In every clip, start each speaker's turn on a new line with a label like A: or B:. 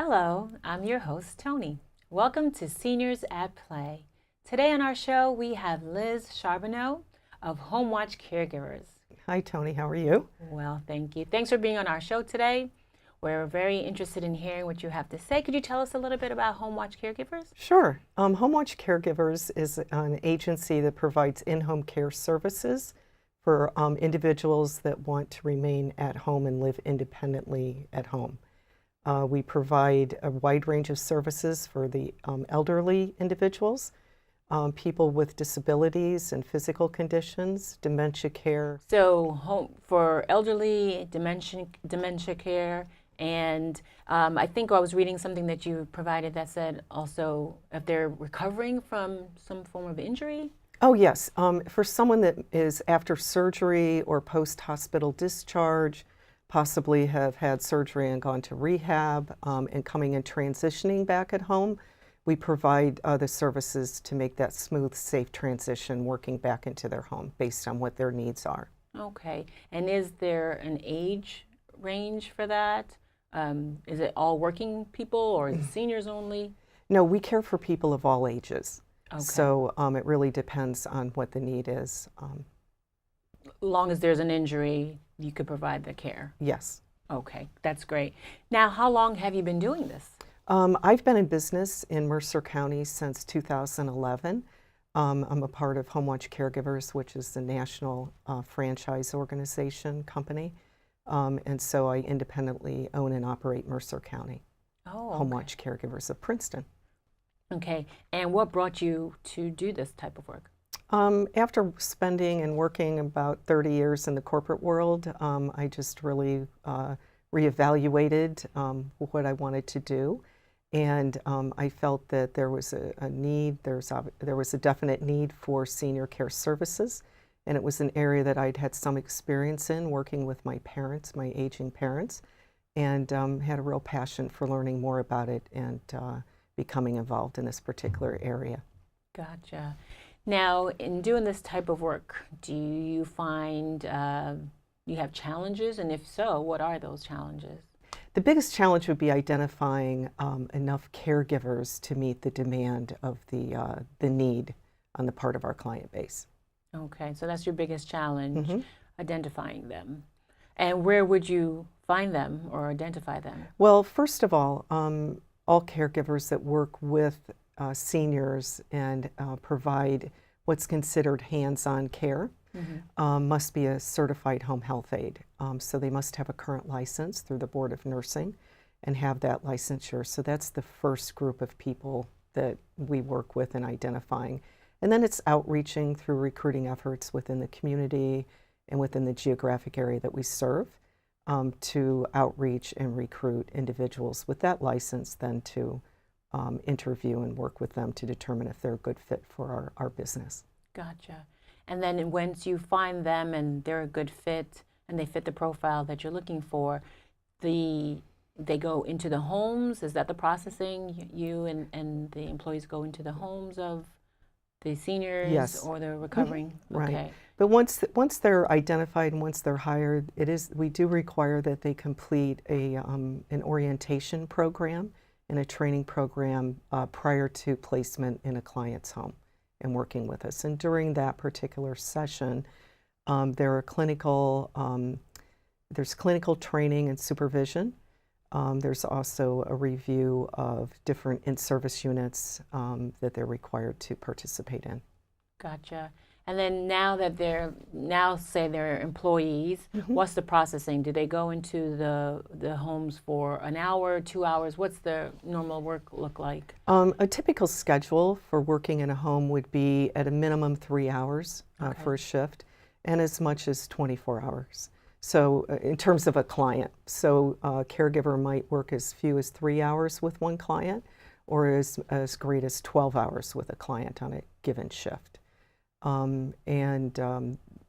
A: Hello, I'm your host, Tony. Welcome to Seniors at Play. Today on our show, we have Liz Charbonneau of Homewatch CareGivers.
B: Hi, Tony. How are you?
A: Well, thank you. Thanks for being on our show today. We're very interested in hearing what you have to say. Could you tell us a little bit about Homewatch CareGivers?
B: Sure. Homewatch CareGivers is an agency that provides in-home care services for individuals that want to remain at home and live independently at home. We provide a wide range of services for the elderly individuals, people with disabilities and physical conditions, dementia care.
A: So home for elderly, dementia care, and I think I was reading something that you provided that said also if they're recovering from some form of injury.
B: Oh, yes. For someone that is after surgery or post-hospital discharge, possibly have had surgery and gone to rehab, and coming and transitioning back at home, we provide the services to make that smooth, safe transition working back into their home based on what their needs are.
A: Okay. And is there an age range for that? Is it all working people or is it seniors only?
B: No, we care for people of all ages.
A: Okay.
B: So it really depends on what the need is.
A: Long as there's an injury, you could provide the care.
B: Yes.
A: Okay, that's great. Now, how long have you been doing this?
B: I've been in business in Mercer County since 2011. I'm a part of Homewatch CareGivers, which is the national franchise organization company. And so I independently own and operate Mercer County.
A: Oh, okay.
B: Homewatch CareGivers of Princeton.
A: Okay, and what brought you to do this type of work?
B: After spending and working about 30 years in the corporate world, I just really reevaluated what I wanted to do. And I felt that there was a need, there was a definite need for senior care services. And it was an area that I'd had some experience in working with my parents, my aging parents, and had a real passion for learning more about it and becoming involved in this particular area.
A: Gotcha. Now, in doing this type of work, do you find you have challenges? And if so, what are those challenges?
B: The biggest challenge would be identifying enough caregivers to meet the demand of the need on the part of our client base.
A: Okay, so that's your biggest challenge,
B: Mm-hmm.
A: identifying them. And where would you find them or identify them?
B: Well, first of all caregivers that work with seniors and provide what's considered hands-on care must be a certified home health aide. So they must have a current license through the Board of Nursing and have that licensure. So that's the first group of people that we work with in identifying. And then it's outreaching through recruiting efforts within the community and within the geographic area that we serve to outreach and recruit individuals with that license, then to interview and work with them to determine if they're a good fit for our business.
A: Gotcha. And then once you find them and they're a good fit and they fit the profile that you're looking for, they go into the homes? Is that the processing? You and the employees go into the homes of the seniors?
B: Yes.
A: Or they're recovering?
B: Right.
A: Okay.
B: But once they're identified and once they're hired, we do require that they complete an orientation program and a training program prior to placement in a client's home and working with us. And during that particular session, there's clinical training and supervision. There's also a review of different in-service units that they're required to participate in.
A: Gotcha. And then say they're employees, what's the processing? Do they go into the homes for an hour, 2 hours? What's the normal work look like?
B: A typical schedule for working in a home would be at a minimum 3 hours for a shift and as much as 24 hours. So in terms of a client, so a caregiver might work as few as 3 hours with one client or as great as 12 hours with a client on a given shift.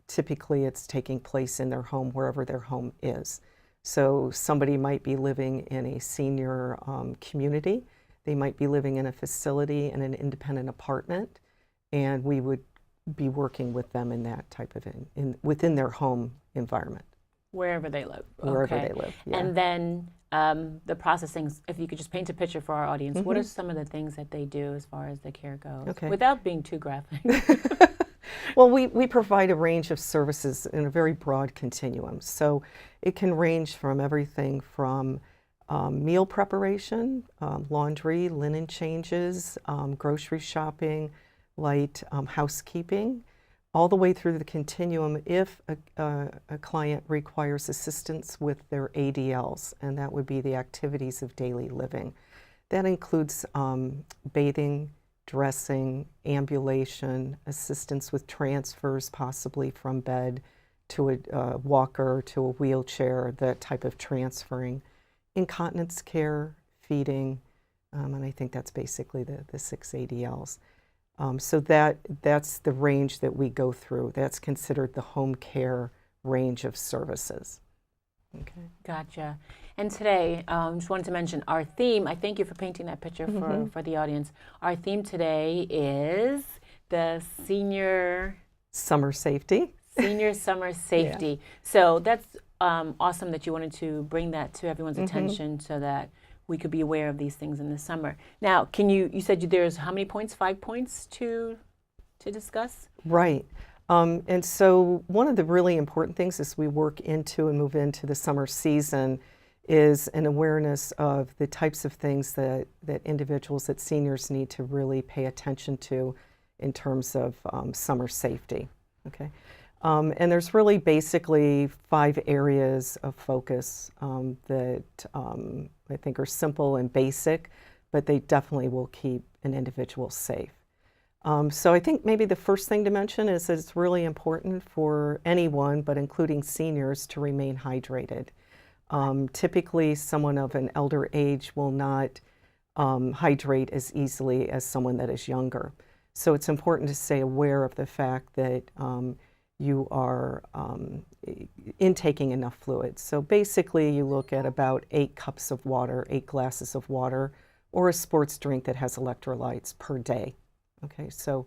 B: Typically it's taking place in their home, wherever their home is. So somebody might be living in a senior community. They might be living in a facility in an independent apartment, and we would be working with them in that type of within their home environment.
A: Wherever they live.
B: wherever
A: Okay.
B: they live. Yeah.
A: And then the processing, if you could just paint a picture for our audience, what are some of the things that they do as far as the care goes?
B: Okay.
A: Without being too graphic.
B: Well, we provide a range of services in a very broad continuum. So it can range from everything from meal preparation, laundry, linen changes, grocery shopping, light housekeeping, all the way through the continuum if a client requires assistance with their ADLs, and that would be the activities of daily living. That includes bathing, dressing, ambulation, assistance with transfers, possibly from bed to a walker, to a wheelchair, that type of transferring, incontinence care, feeding, and I think that's basically the 6 ADLs. So that's the range that we go through. That's considered the home care range of services. Okay.
A: Gotcha. And today, just wanted to mention our theme. I thank you for painting that picture for the audience. Our theme today is the senior
B: Summer safety.
A: Senior summer safety. So that's awesome that you wanted to bring that to everyone's attention so that we could be aware of these things in the summer. Now, you said there's how many points? 5 points to discuss?
B: Right. And so one of the really important things as we work into and move into the summer season is an awareness of the types of things that individuals, that seniors need to really pay attention to in terms of summer safety. Okay. And there's really basically 5 areas of focus that I think are simple and basic, but they definitely will keep an individual safe. So I think maybe the first thing to mention is that it's really important for anyone, but including seniors, to remain hydrated. Typically, someone of an elder age will not hydrate as easily as someone that is younger. So it's important to stay aware of the fact that you are intaking enough fluids. So basically, you look at about 8 cups of water, 8 glasses of water, or a sports drink that has electrolytes per day. Okay, so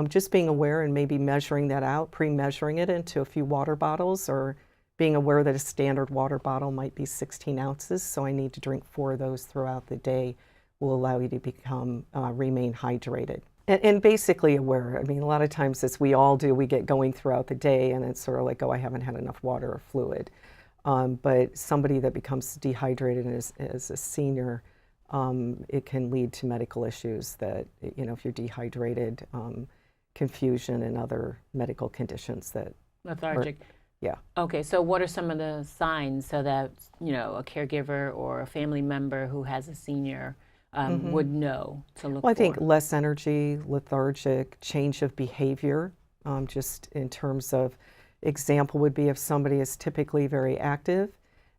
B: just being aware and maybe measuring that out, pre-measuring it into a few water bottles, or being aware that a standard water bottle might be 16 ounces, so I need to drink 4 of those throughout the day, will allow you to remain hydrated. And basically aware. I mean, a lot of times, as we all do, we get going throughout the day and it's sort of like, oh, I haven't had enough water or fluid. But somebody that becomes dehydrated as a senior, it can lead to medical issues that, if you're dehydrated, confusion and other medical conditions that...
A: Lethargic.
B: Yeah.
A: Okay, so what are some of the signs so that, a caregiver or a family member who has a senior would know to look for?
B: Well, I think less energy, lethargic, change of behavior, just in terms of, example would be if somebody is typically very active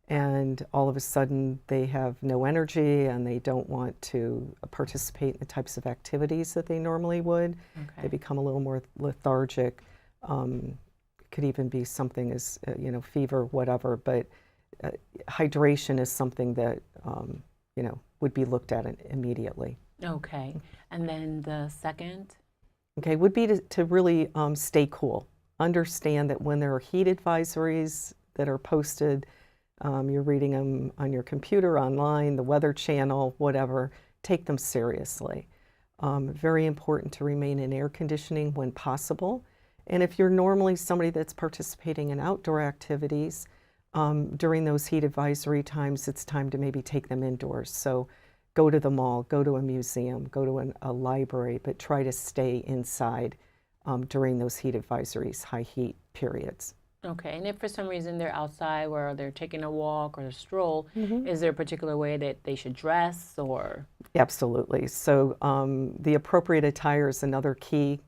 B: and all of a sudden they have no energy and they don't want to participate in the types of activities that they normally would. Okay. They become a little more lethargic. Could even be something as, fever, whatever, but hydration is something that, would be looked at immediately.
A: Okay, and then the second?
B: Okay, would be to really stay cool. Understand that when there are heat advisories that are posted, you're reading them on your computer, online, the Weather Channel, whatever, take them seriously. Very important to remain in air conditioning when possible. And if you're normally somebody that's participating in outdoor activities, during those heat advisory times, it's time to maybe take them indoors. So go to the mall, go to a museum, go to a library, but try to stay inside during those heat advisories, high heat periods.
A: Okay, and if for some reason they're outside or they're taking a walk or a stroll, is there a particular way that they should dress or?
B: Absolutely. So the appropriate attire is another key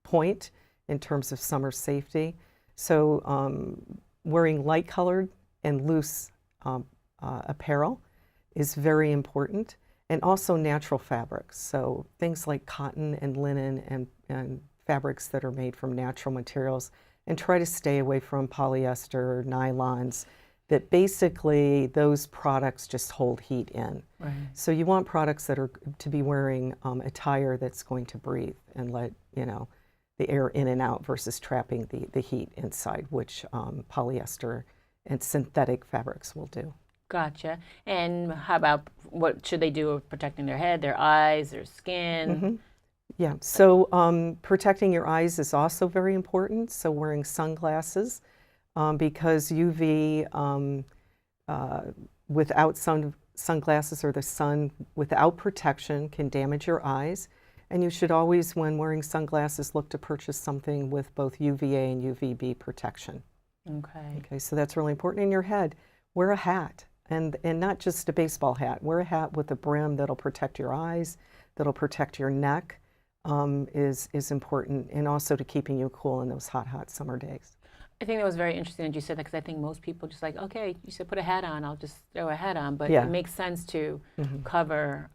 B: point in terms of summer safety. So wearing light colored and loose apparel is very important, and also natural fabrics. So things like cotton and linen and fabrics that are made from natural materials, and try to stay away from polyester, nylons, that basically those products just hold heat in. Right. So you want products that are to be wearing attire that's going to breathe and let the air in and out versus trapping the heat inside, which polyester and synthetic fabrics will do.
A: Gotcha. And how about what should they do with protecting their head, their eyes, their skin?
B: Yeah, so protecting your eyes is also very important. So wearing sunglasses, because UV without sunglasses or the sun without protection can damage your eyes. And you should always, when wearing sunglasses, look to purchase something with both UVA and UVB protection.
A: Okay.
B: Okay, so that's really important. In your head, wear a hat, and not just a baseball hat. Wear a hat with a brim that'll protect your eyes, that'll protect your neck, is important, and also to keeping you cool in those hot summer days.
A: I think that was very interesting that you said that, because I think most people just like, okay, you said put a hat on, I'll just throw a hat on, but
B: Yeah.
A: it makes sense to cover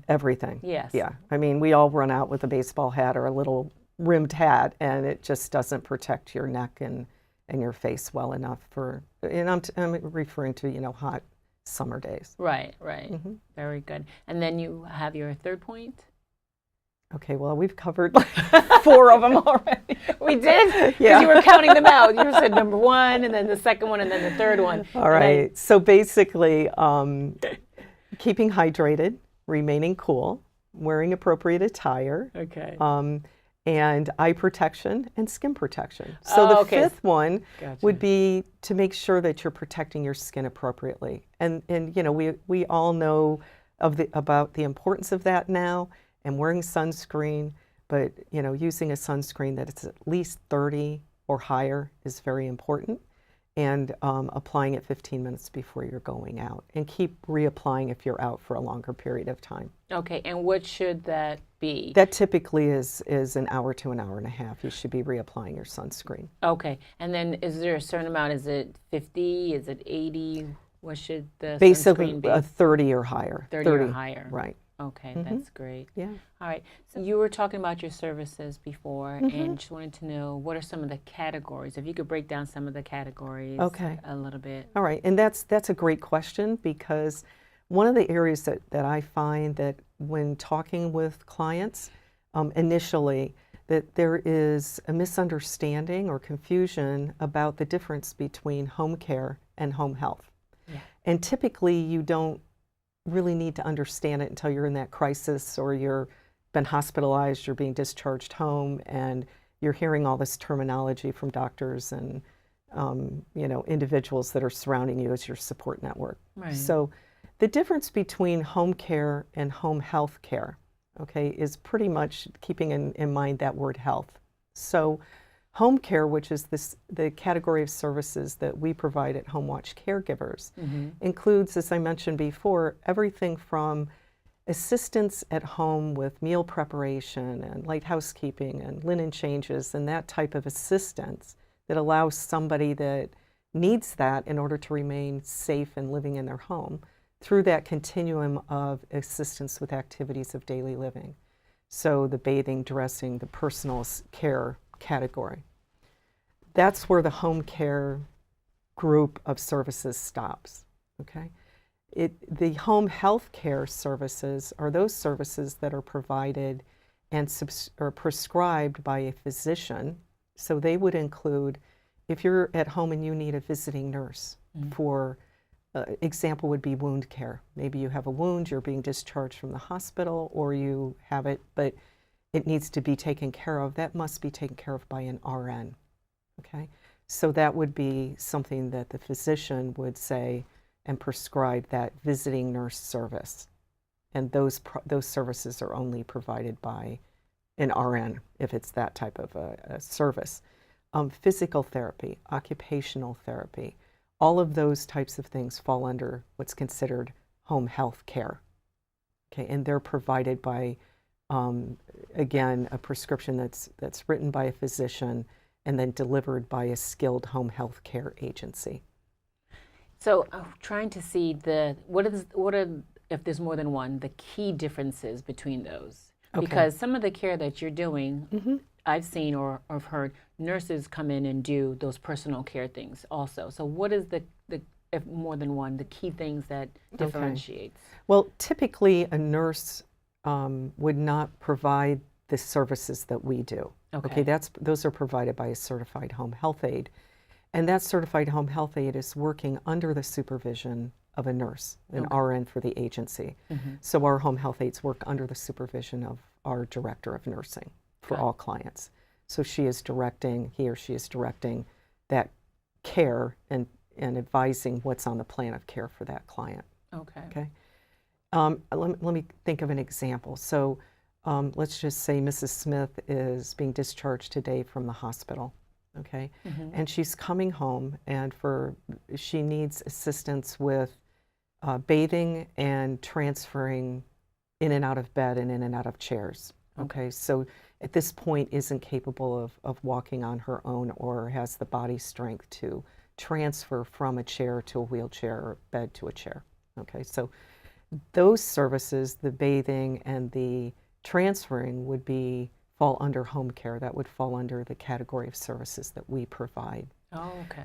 B: Everything.
A: Yes.
B: Yeah. I mean, we all run out with a baseball hat or a little rimmed hat, and it just doesn't protect your neck and your face well enough for, and I'm referring to, hot summer days.
A: Right, right. Very good. And then you have your third point?
B: Okay, well, we've covered like 4 of them already.
A: We did? Because
B: Yeah.
A: you were counting them out. You said number 1, and then the second one, and then the third one.
B: All right. So basically, keeping hydrated, remaining cool, wearing appropriate attire,
A: Okay.
B: and eye protection and skin protection. So the
A: okay.
B: 5th one
A: Gotcha.
B: would be to make sure that you're protecting your skin appropriately. And we all know about the importance of that now, and wearing sunscreen, but using a sunscreen that is at least 30 or higher is very important, and applying it 15 minutes before you're going out, and keep reapplying if you're out for a longer period of time.
A: Okay, and what should that be?
B: That typically is an hour to an hour and a half. You should be reapplying your sunscreen.
A: Okay, and then is there a certain amount? Is it 50? Is it 80? What should the
B: Basically,
A: sunscreen be?
B: 30 or higher.
A: 30 or higher.
B: Right.
A: Okay, that's great.
B: Yeah.
A: All right. So you were talking about your services before, and just wanted to know what are some of the categories. If you could break down some of the categories a little bit.
B: All right, and that's a great question, because one of the areas that I find that when talking with clients initially, that there is a misunderstanding or confusion about the difference between home care and home health.
A: Yeah.
B: And typically you don't really need to understand it until you're in that crisis, or you're been hospitalized, you're being discharged home, and you're hearing all this terminology from doctors and individuals that are surrounding you as your support network.
A: Right.
B: So the difference between home care and home health care, okay, is pretty much keeping in mind that word health. So home care, which is the category of services that we provide at Homewatch CareGivers, includes, as I mentioned before, everything from assistance at home with meal preparation and light housekeeping and linen changes and that type of assistance that allows somebody that needs that in order to remain safe and living in their home, through that continuum of assistance with activities of daily living. So the bathing, dressing, the personal care category. That's where the home care group of services stops, okay? The home health care services are those services that are provided and or prescribed by a physician. So they would include, if you're at home and you need a visiting nurse for, example would be wound care. Maybe you have a wound, you're being discharged from the hospital, or you have it, but it needs to be taken care of. That must be taken care of by an RN, okay? So that would be something that the physician would say and prescribe, that visiting nurse service. And those services are only provided by an RN if it's that type of a service. Physical therapy, occupational therapy, all of those types of things fall under what's considered home health care. Okay, and they're provided by, again, a prescription that's written by a physician and then delivered by a skilled home health care agency.
A: So I'm trying to see what are, if there's more than one, the key differences between those.
B: Okay.
A: Because some of the care that you're doing, I've seen or have heard nurses come in and do those personal care things also. So what is the if more than one, the key things that differentiates?
B: Well, typically a nurse would not provide the services that we do. Okay, those are provided by a certified home health aide. And that certified home health aide is working under the supervision of a nurse, an RN for the agency. So our home health aides work under the supervision of our director of nursing for all clients. So he or she is directing that care and advising what's on the plan of care for that client. Okay. Let me think of an example. So let's just say Mrs. Smith is being discharged today from the hospital. Okay, and she's coming home, and she needs assistance with bathing and transferring in and out of bed and in and out of chairs. Okay, so at this point isn't capable of walking on her own or has the body strength to transfer from a chair to a wheelchair or bed to a chair. Okay, so those services, the bathing and the transferring, would fall under home care. That would fall under the category of services that we provide.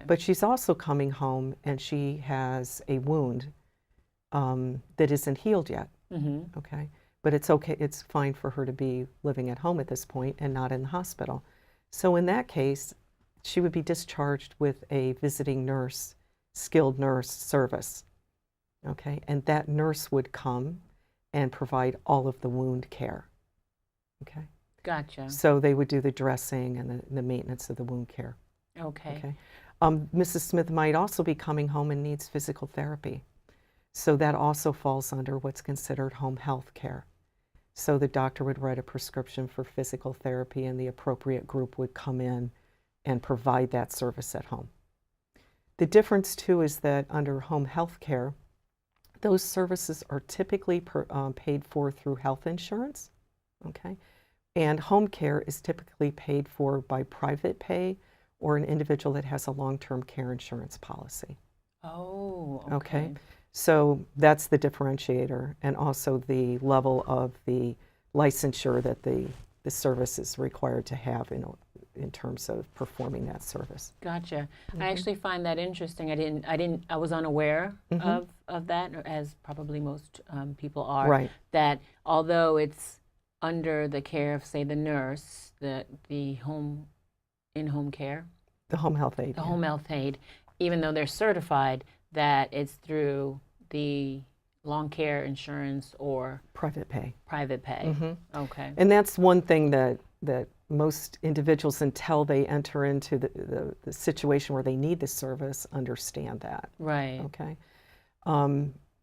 B: But she's also coming home and she has a wound that isn't healed yet. Okay, but it's okay. It's fine for her to be living at home at this point and not in the hospital. So in that case, she would be discharged with a visiting nurse, skilled nurse service. Okay, and that nurse would come and provide all of the wound care. Okay.
A: Gotcha.
B: So they would do the dressing and the maintenance of the wound care. Okay. Mrs. Smith might also be coming home and needs physical therapy. So that also falls under what's considered home health care. So the doctor would write a prescription for physical therapy and the appropriate group would come in and provide that service at home. The difference too is that under home health care, those services are typically paid for through health insurance. Okay. And home care is typically paid for by private pay or an individual that has a long-term care insurance policy. Okay. So that's the differentiator, and also the level of the licensure that the service is required to have in terms of performing that service.
A: Gotcha. I actually find that interesting. I was unaware of that, as probably most people are.
B: Right.
A: That although it's under the care of, say, the nurse, the in-home care,
B: the home health aide,
A: home health aide, even though they're certified, that it's through the long care insurance or
B: private pay.
A: Okay.
B: And that's one thing that most individuals, until they enter into the situation where they need the service, understand that.
A: Right.
B: Okay.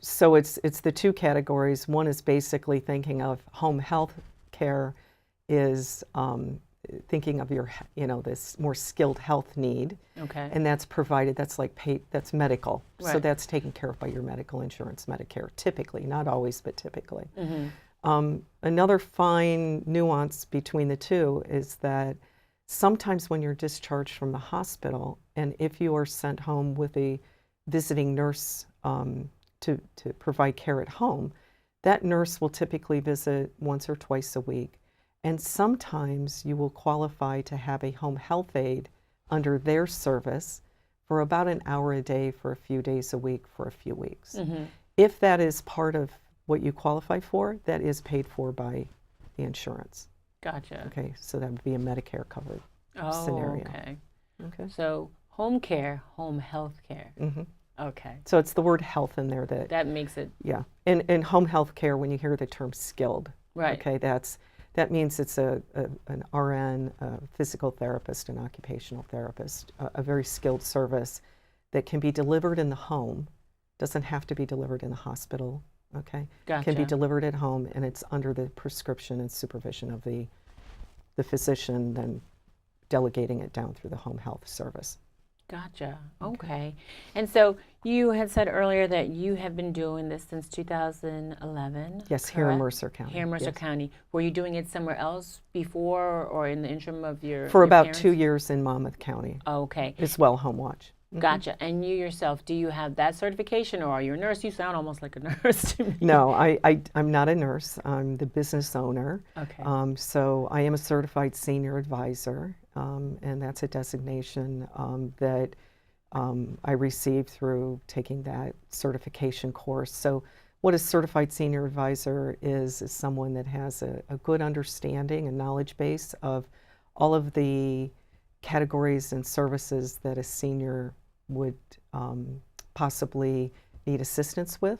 B: So it's the two categories. One is basically thinking of home health care is thinking of this more skilled health need.
A: Okay.
B: And that's provided, that's like paid, that's medical.
A: Right.
B: So that's taken care of by your medical insurance, Medicare, typically, not always, but typically. Another fine nuance between the two is that sometimes when you're discharged from the hospital, and if you are sent home with a visiting nurse to provide care at home, that nurse will typically visit once or twice a week. And sometimes you will qualify to have a home health aide under their service for about an hour a day for a few days a week for a few weeks. If that is part of what you qualify for, that is paid for by the insurance.
A: Gotcha.
B: Okay, so that would be a Medicare covered scenario.
A: Okay. So home care, home health care. Okay.
B: So it's the word health in there that
A: makes it.
B: Yeah. In home health care, when you hear the term skilled,
A: right.
B: Okay, that means it's an RN, a physical therapist, an occupational therapist, a very skilled service that can be delivered in the home, doesn't have to be delivered in the hospital, okay?
A: Gotcha.
B: Can be delivered at home, and it's under the prescription and supervision of the physician, then delegating it down through the home health service.
A: Gotcha. Okay. And so you had said earlier that you have been doing this since 2011.
B: Yes,
A: correct?
B: here in Mercer County.
A: Here in Mercer County. Were you doing it somewhere else before or in the interim of your
B: For
A: your
B: about
A: parents?
B: 2 years in Monmouth County.
A: Okay.
B: As well, Homewatch.
A: Gotcha. And you yourself, do you have that certification, or are you a nurse? You sound almost like a nurse to me.
B: No, I'm not a nurse. I'm the business owner.
A: Okay.
B: So I am a certified senior advisor, and that's a designation that I received through taking that certification course. So what a certified senior advisor is someone that has a good understanding and knowledge base of all of the categories and services that a senior would possibly need assistance with,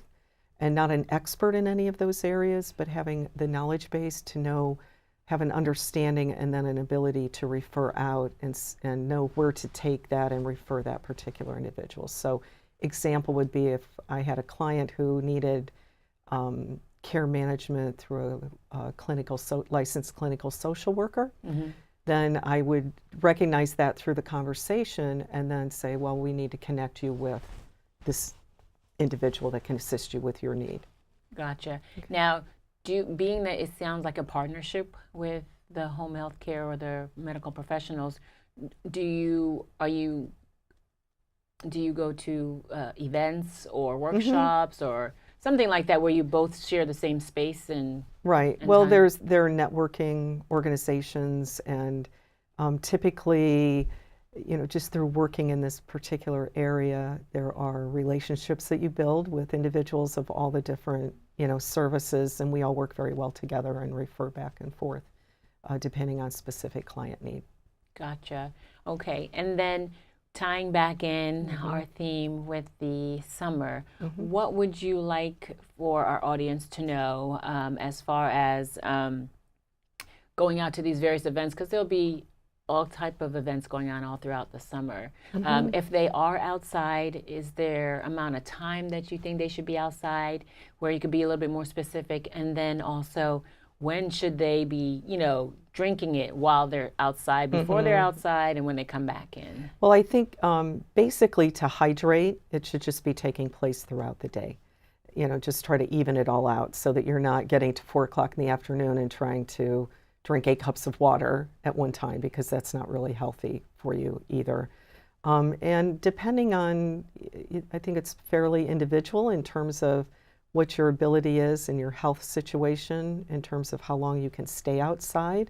B: and not an expert in any of those areas, but having the knowledge base to know, have an understanding, and then an ability to refer out and know where to take that and refer that particular individual. So example would be if I had a client who needed care management through a licensed clinical social worker, then I would recognize that through the conversation and then say, well, we need to connect you with this individual that can assist you with your need.
A: Gotcha. Okay. Now, being that it sounds like a partnership with the home health care or the medical professionals, do you go to events or workshops or something like that where you both share the same space and
B: right?
A: And
B: well,
A: time?
B: there are networking organizations, and typically, just through working in this particular area, there are relationships that you build with individuals of all the different services, and we all work very well together and refer back and forth depending on specific client need.
A: Gotcha. Okay, and then tying back in our theme with the summer, what would you like for our audience to know as far as going out to these various events? Because there'll be all type of events going on all throughout the summer. If they are outside, is there amount of time that you think they should be outside where you could be a little bit more specific? And then also, when should they be, drinking it while they're outside, before they're outside, and when they come back in?
B: Well, I think basically to hydrate, it should just be taking place throughout the day. Just try to even it all out so that you're not getting to 4 o'clock in the afternoon and trying to drink 8 cups of water at one time, because that's not really healthy for you either. And depending on, I think it's fairly individual in terms of what your ability is and your health situation in terms of how long you can stay outside,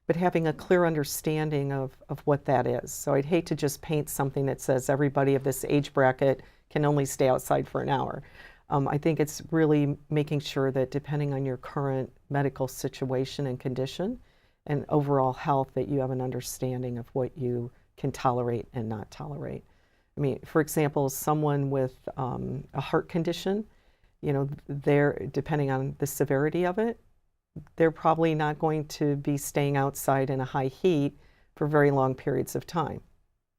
B: but having a clear understanding of what that is. So I'd hate to just paint something that says everybody of this age bracket can only stay outside for an hour. I think it's really making sure that depending on your current medical situation and condition and overall health, that you have an understanding of what you can tolerate and not tolerate. I mean, for example, someone with a heart condition, they're, depending on the severity of it, they're probably not going to be staying outside in a high heat for very long periods of time,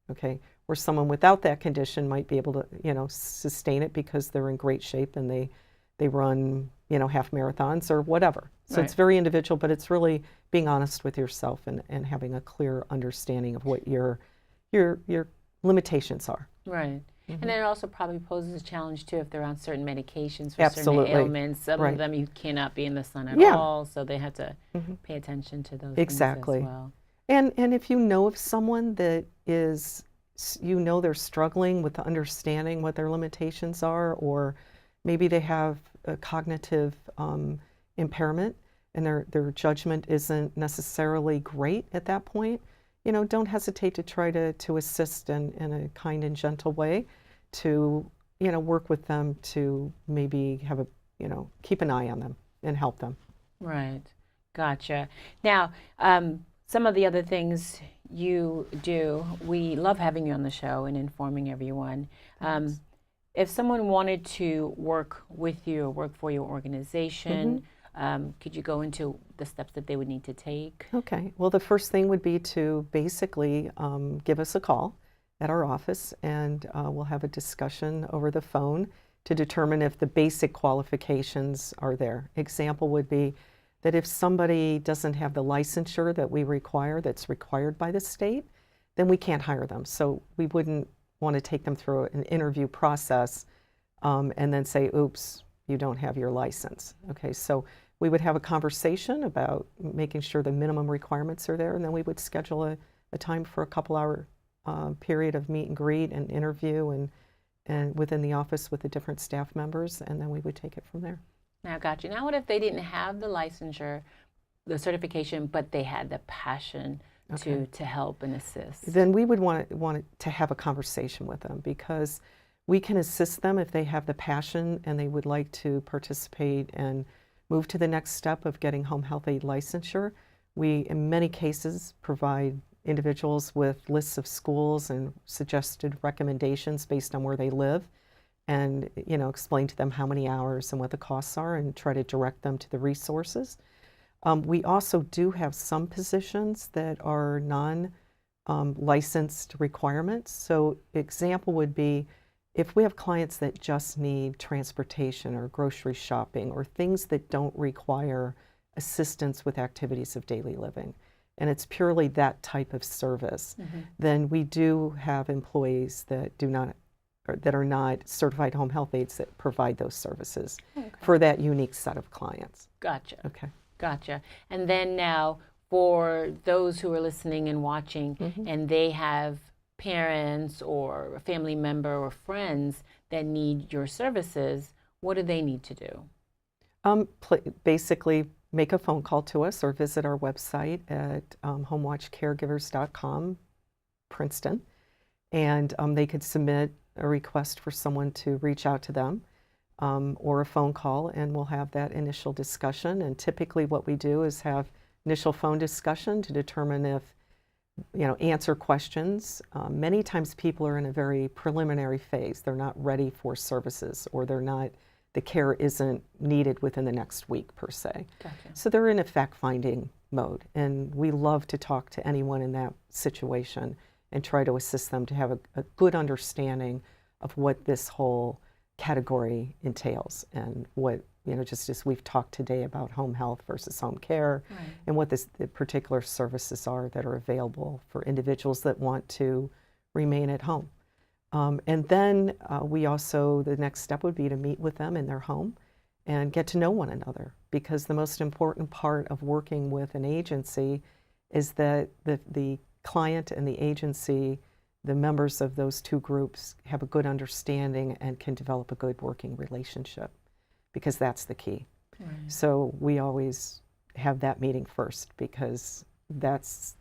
B: okay? Where someone without that condition might be able to, sustain it because they're in great shape and they run, half marathons or whatever. So It's very individual, but it's really being honest with yourself and having a clear understanding of what your limitations are.
A: Right. And then it also probably poses a challenge too if they're on certain medications for certain ailments. Some of them you cannot be in the sun at all, so they have to pay attention to those things as well.
B: And if you know of someone that is, they're struggling with understanding what their limitations are, or maybe they have a cognitive impairment and their judgment isn't necessarily great at that point, don't hesitate to try to assist in a kind and gentle way to, work with them to maybe have a, keep an eye on them and help them.
A: Right. Gotcha. Now, some of the other things you do, we love having you on the show and informing everyone. If someone wanted to work with you or work for your organization, could you go into the steps that they would need to take? Okay.
B: Well, the first thing would be to basically give us a call at our office, and we'll have a discussion over the phone to determine if the basic qualifications are there. Example would be that if somebody doesn't have the licensure that we require, that's required by the state, then we can't hire them. So we wouldn't want to take them through an interview process and then say, oops, you don't have your license. Okay, so we would have a conversation about making sure the minimum requirements are there, and then we would schedule a time for a couple-hour period of meet and greet and interview and within the office with the different staff members, and then we would take it from there.
A: Now, got you. Now, what if they didn't have the licensure, the certification, but they had the passion to help and assist?
B: Then we would want to have a conversation with them, because we can assist them if they have the passion and they would like to participate and move to the next step of getting home health aid licensure. We, in many cases, provide individuals with lists of schools and suggested recommendations based on where they live, and explain to them how many hours and what the costs are and try to direct them to the resources. We also do have some positions that are non-licensed requirements. So example would be if we have clients that just need transportation or grocery shopping or things that don't require assistance with activities of daily living, and it's purely that type of service, then we do have employees that are not certified home health aides that provide those services for that unique set of clients.
A: Gotcha.
B: Okay.
A: Gotcha. And then now, for those who are listening and watching, and they have parents or a family member or friends that need your services, what do they need to do?
B: Basically, make a phone call to us or visit our website at homewatchcaregivers.com, Princeton, and they could submit a request for someone to reach out to them, or a phone call, and we'll have that initial discussion. And typically what we do is have initial phone discussion to determine if, answer questions. Many times people are in a very preliminary phase. They're not ready for services, or the care isn't needed within the next week per se.
A: Gotcha.
B: So they're in a fact-finding mode, and we love to talk to anyone in that situation and try to assist them to have a good understanding of what this whole category entails, and what, just as we've talked today about home health versus home care, and what the particular services are that are available for individuals that want to remain at home. And then the next step would be to meet with them in their home and get to know one another, because the most important part of working with an agency is that the client and the agency, the members of those two groups, have a good understanding and can develop a good working relationship, because that's the key. So we always have that meeting first, because that's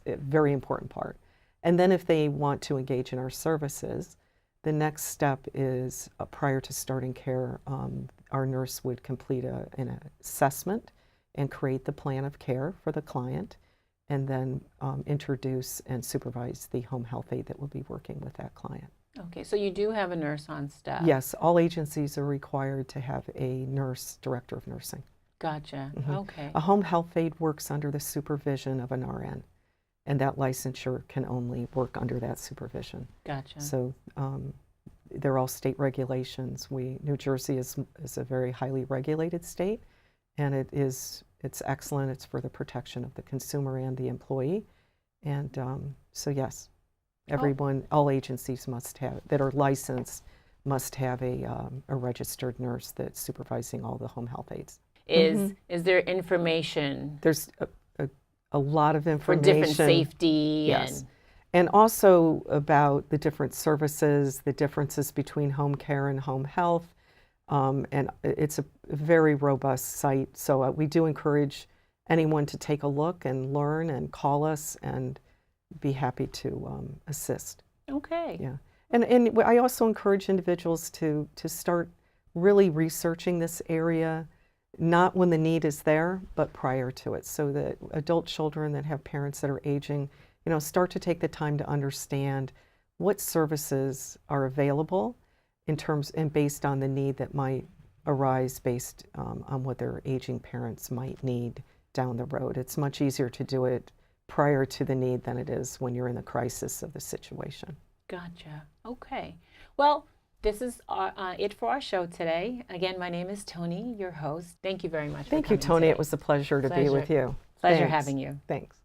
B: a very important part. And then if they want to engage in our services, the next step is prior to starting care, our nurse would complete an assessment and create the plan of care for the client, and then introduce and supervise the home health aide that will be working with that client.
A: Okay, so you do have a nurse on staff?
B: Yes, all agencies are required to have a nurse, director of nursing.
A: Gotcha. Okay.
B: A home health aide works under the supervision of an RN, and that licensure can only work under that supervision.
A: Gotcha.
B: So they're all state regulations. New Jersey is a very highly regulated state, and it's excellent. It's for the protection of the consumer and the employee. And so yes, all agencies that are licensed must have a registered nurse that's supervising all the home health aides.
A: Is there information?
B: There's a lot of information.
A: For different safety.
B: Yes. And also about the different services, the differences between home care and home health. And it's a very robust site. So we do encourage anyone to take a look and learn and call us, and be happy to assist.
A: Okay.
B: Yeah. And I also encourage individuals to start really researching this area, not when the need is there, but prior to it, so that adult children that have parents that are aging, start to take the time to understand what services are available and based on the need that might arise based on what their aging parents might need down the road. It's much easier to do it prior to the need than it is when you're in the crisis of the situation.
A: Gotcha. Okay. Well, this is it for our show today. Again, my name is Tony, your host. Thank you very much.
B: Thank you, Tony.
A: Today.
B: It was a pleasure to be with you.
A: Pleasure
B: Thanks.
A: having you.
B: Thanks.